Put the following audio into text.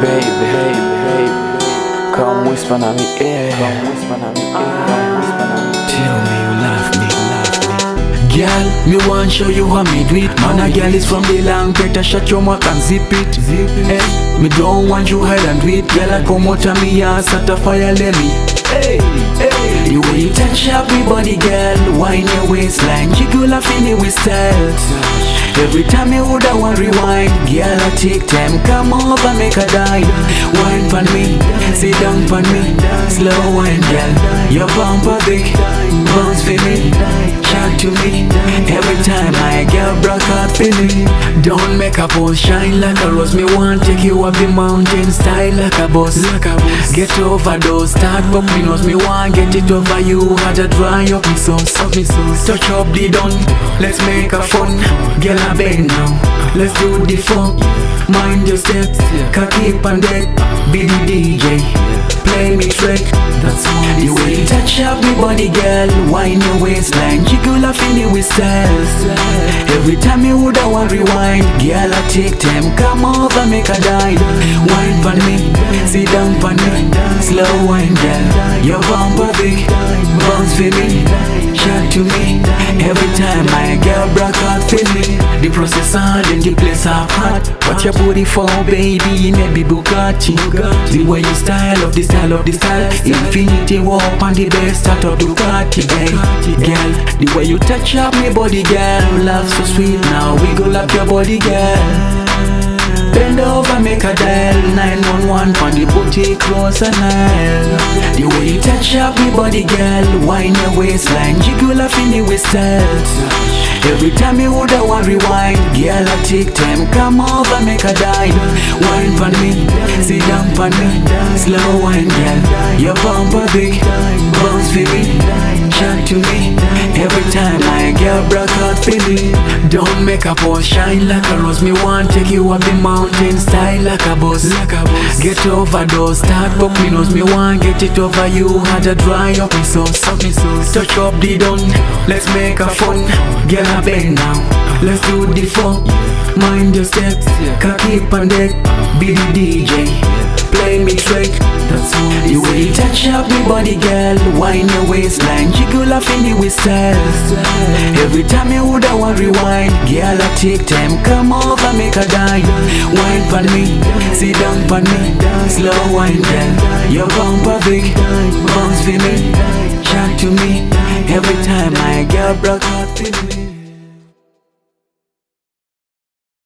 baby, come whisper in my ear. Tell me you love me. Girl, me want show you how me do it. Man, a girl is from the long, better shut your mouth and zip it. Hey, me don't want you hide and do it. Girl, I come out of me and start a fire, let me. Hey, the way you touch up me body, girl, wine your waistline, jiggle up in it with style. Every time you would I want rewind, girl, I take time, come over, make a dine. Wine pon me, sit down pon me, slow wine, girl, your bumper big, bounce for me, chat to me. Every time I girl broke out for me. Don't make a pose, shine like a rose. Me want take you up the mountain, style like a boss. Get over those, start popping nose. Me want get it over you, had to dry up me sauce. Touch up the done, let's make a fun. Girl, I bend now, let's do the fun. Mind your steps, cocky and dead. Be the DJ, play me track. That's all the way you touch up me body, girl, wine your waistline, jiggle up in it with style. Every time you would I want rewind, girl, I take time, come over, make a dine. Wine pon me, sit down pon me, slow wine, girl, your bumper big, bounce for me, chat to me. Every time my girl broke out for me. The process hard and the place are hot. What your booty for, baby, maybe Bugatti. The way you style of the style of the style, Infinity War on the best out of Ducati, girl. The way you touch up me body, girl, love so sweet. Now we go love your body, girl. Bend over, make a dial 911 on the booty, close and aisle. The way you touch up me body, girl, wine your waistline, jiggle up in it with style. Every time you would I want rewind, girl, I take time, come over, make a dine. Wine pon me, sit down pon me, slow wine, girl, your bumper big, bounce for me, chat to me. Every time my girl broke out for me. Don't make a pose, shine like a rose. Me want take you up the mountain, style like a boss. Get over those, start pop me nose. Me want get it over you, had to dry up me sauce. Touch up the done, let's make a fun. Girl, I bend now, let's do the fun. Mind your steps, cocky and dead. Be the DJ, play me track. That's all the way you touch up me body, girl, wine your waistline, jiggle up in it with style. Every time you would I want rewind, girl, I take time, come over, make a dine. Wine pon me, sit down pon me, slow wine, girl, your bumper big, bounce for me, chat to me. Every time my girl broke out for me.